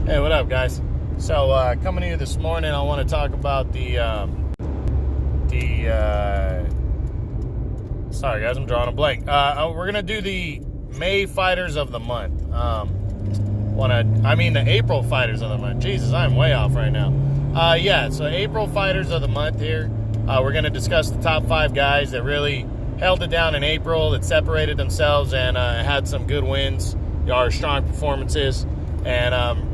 Hey, what up, guys? So, coming to you this morning, I want to talk about sorry, guys, I'm drawing a blank. We're gonna do the May fighters of the month. The April fighters of the month. Jesus, I'm way off right now. So April fighters of the month here. We're gonna discuss the top 5 guys that really held it down in April, that separated themselves and had some good wins, or strong performances, and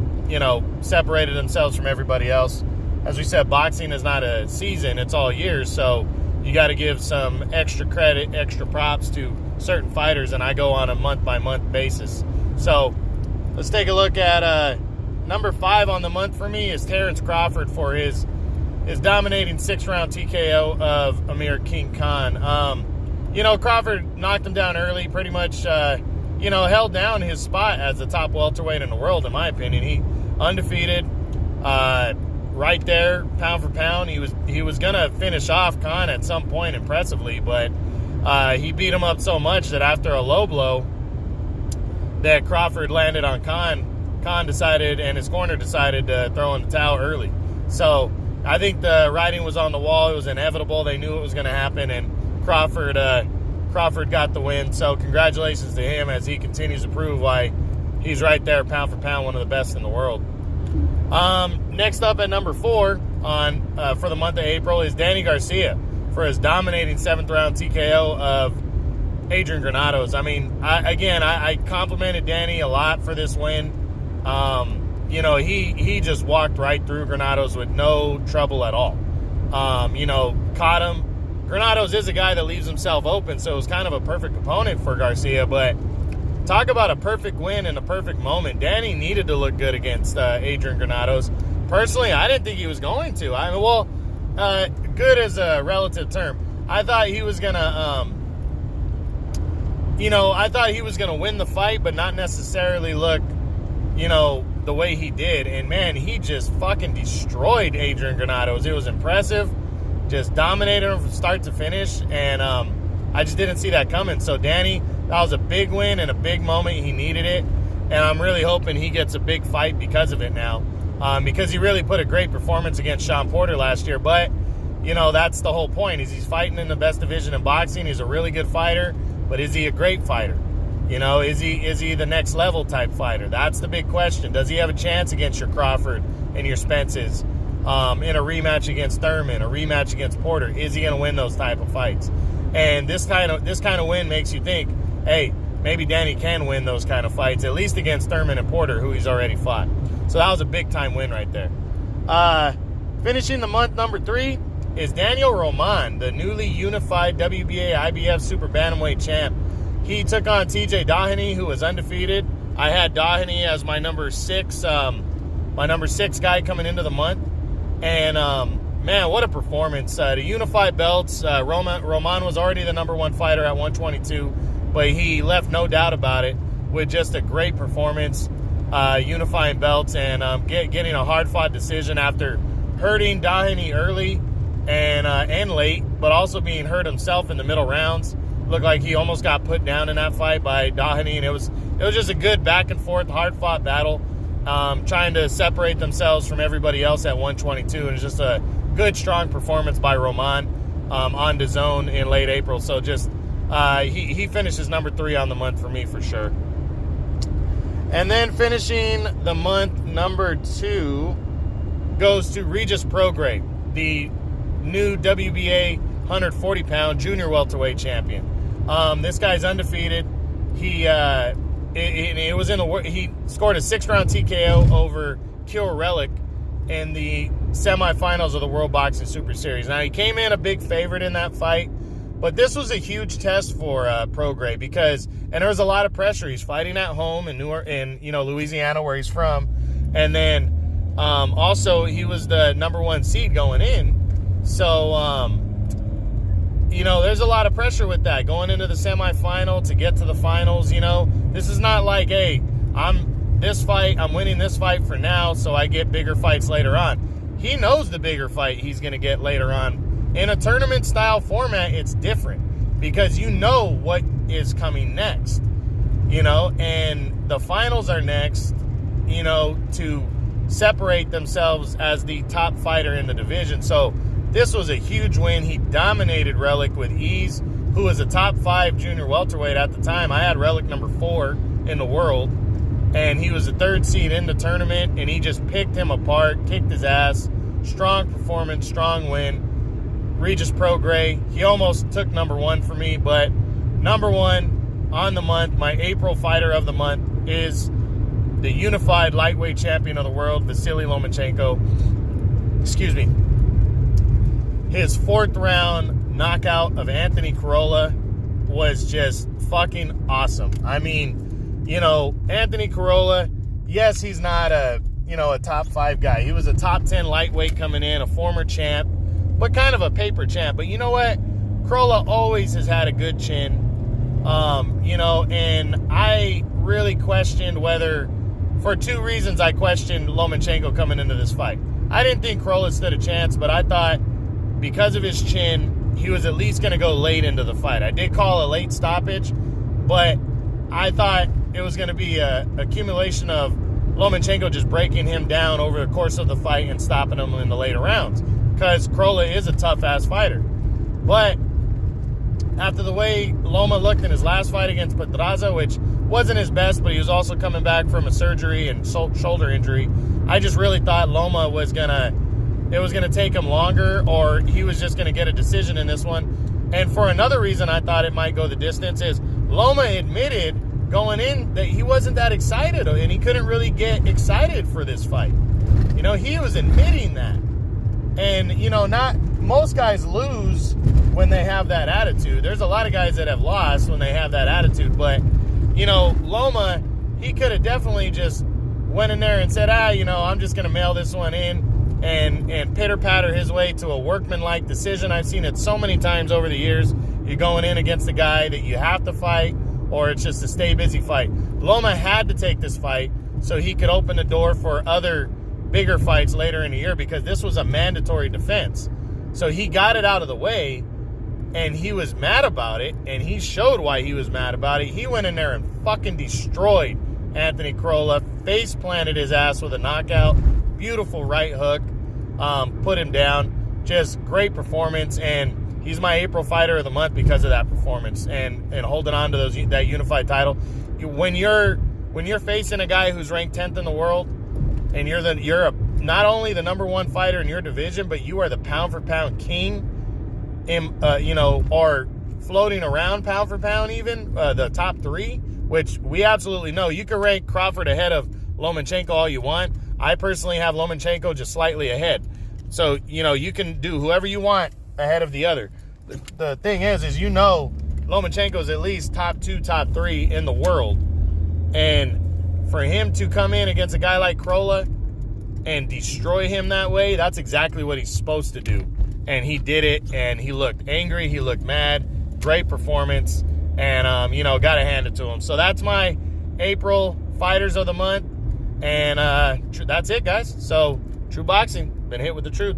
separated themselves from everybody else. As we said, boxing is not a season, it's all years, so you got to give some extra credit, extra props to certain fighters, and I go on a month-by-month basis. So let's take a look at number 5 on the month for me is Terrence Crawford for his dominating 6-round TKO of Amir King Khan. Crawford knocked him down early, pretty much held down his spot as the top welterweight in the world, in my opinion. He undefeated, right there, pound for pound. He was gonna finish off Khan at some point impressively, but he beat him up so much that after a low blow that Crawford landed on Khan decided, and his corner decided to throw in the towel early. So I think the writing was on the wall. It was inevitable. They knew it was going to happen, and Crawford got the win. So congratulations to him as he continues to prove why he's right there, pound for pound, one of the best in the world. Next up at number 4 for the month of April is Danny Garcia for his dominating 7th-round TKO of Adrian Granados. I complimented Danny a lot for this win. He just walked right through Granados with no trouble at all. Caught him. Granados is a guy that leaves himself open, so it was kind of a perfect opponent for Garcia, but talk about a perfect win and a perfect moment. Danny needed to look good against Adrian Granados. Personally, I didn't think he was going to. Good is a relative term. I thought he was gonna, win the fight, but not necessarily look, the way he did. And man, he just fucking destroyed Adrian Granados. It was impressive. Just dominated him from start to finish, and I just didn't see that coming. So Danny, that was a big win and a big moment. He needed it, and I'm really hoping he gets a big fight because of it now, because he really put a great performance against Sean Porter last year. But that's the whole point, is he's fighting in the best division in boxing. He's a really good fighter, but is he a great fighter? Is he the next level type fighter? That's the big question. Does he have a chance against your Crawford and your Spences? In a rematch against Thurman, a rematch against Porter, is he going to win those type of fights? And this kind of win makes you think, hey, maybe Danny can win those kind of fights, at least against Thurman and Porter, who he's already fought. So that was a big-time win right there. Finishing the month, number 3, is Daniel Roman, the newly unified WBA IBF Super Bantamweight champ. He took on TJ Doheny, who was undefeated. I had Doheny as my number 6 guy coming into the month. And, man, what a performance. To unify belts, Roman was already the number 1 fighter at 122, but he left no doubt about it with just a great performance, unifying belts and getting a hard-fought decision after hurting Doheny early and late, but also being hurt himself in the middle rounds. Looked like he almost got put down in that fight by Doheny, and it was just a good back-and-forth, hard-fought battle. Trying to separate themselves from everybody else at 122, and it's just a good, strong performance by Roman on DAZN in late April. So just he finishes number 3 on the month for me for sure. And then finishing the month, number 2 goes to Regis Prograis, the new WBA 140-pound junior welterweight champion. This guy's undefeated. He scored a 6-round TKO over Kyle Relic in the semifinals of the World Boxing Super Series. Now, he came in a big favorite in that fight, but this was a huge test for Prograis and there was a lot of pressure. He's fighting at home in Louisiana, where he's from, and then also he was the number 1 seed going in. So there's a lot of pressure with that going into the semifinal to get to the finals. This is not like, hey, I'm winning this fight for now, so I get bigger fights later on. He knows the bigger fight he's going to get later on. In a tournament style format, it's different because you know what is coming next, and the finals are next, to separate themselves as the top fighter in the division. So this was a huge win. He dominated Relic with ease, who was a top 5 junior welterweight at the time. I had Relic number 4 in the world, and he was the 3rd seed in the tournament, and he just picked him apart, kicked his ass. Strong performance, strong win. Regis Prograis, he almost took number 1 for me, but number 1 on the month, my April fighter of the month, is the unified lightweight champion of the world, Vasily Lomachenko. Excuse me. His 4th round knockout of Anthony Carolla was just fucking awesome. I mean, you know, Anthony Carolla, yes, he's not a top 5 guy. He was a top 10 lightweight coming in, a former champ, but kind of a paper champ. But you know what? Carolla always has had a good chin. And I really questioned whether, for 2 reasons, I questioned Lomachenko coming into this fight. I didn't think Carolla stood a chance, but I thought because of his chin, he was at least going to go late into the fight. I did call a late stoppage, but I thought it was going to be an accumulation of Lomachenko just breaking him down over the course of the fight and stopping him in the later rounds, because Carolla is a tough-ass fighter. But after the way Loma looked in his last fight against Pedraza, which wasn't his best, but he was also coming back from a surgery and shoulder injury, I just really thought Loma was it was gonna take him longer, or he was just gonna get a decision in this one. And for another reason I thought it might go the distance is Loma admitted going in that he wasn't that excited, and he couldn't really get excited for this fight. You know, he was admitting that. And, you know, not most guys lose when they have that attitude. There's a lot of guys that have lost when they have that attitude, but, you know, Loma, he could have definitely just went in there and said, I'm just going to mail this one in and pitter-patter his way to a workmanlike decision. I've seen it so many times over the years. You're going in against a guy that you have to fight, or it's just a stay busy fight. Loma had to take this fight so he could open the door for other bigger fights later in the year, because this was a mandatory defense. So he got it out of the way, and he was mad about it, and he showed why he was mad about it. He went in there and fucking destroyed Anthony Carolla, face planted his ass with a knockout, beautiful right hook, put him down. Just great performance, and he's my April fighter of the month because of that performance and holding on to that unified title. When you're facing a guy who's ranked 10th in the world, and you're not only the number 1 fighter in your division, but you are the pound for pound king, or floating around pound for pound, even the top 3, which we absolutely know. You can rank Crawford ahead of Lomachenko all you want. I personally have Lomachenko just slightly ahead. So, you can do whoever you want ahead of the other. The thing is Lomachenko is at least top 2, top 3 in the world. And for him to come in against a guy like Carolla and destroy him that way, that's exactly what he's supposed to do. And he did it, and he looked angry, he looked mad. Great performance, and, got to hand it to him. So that's my April Fighters of the Month, and that's it, guys. So, True Boxing, been hit with the truth.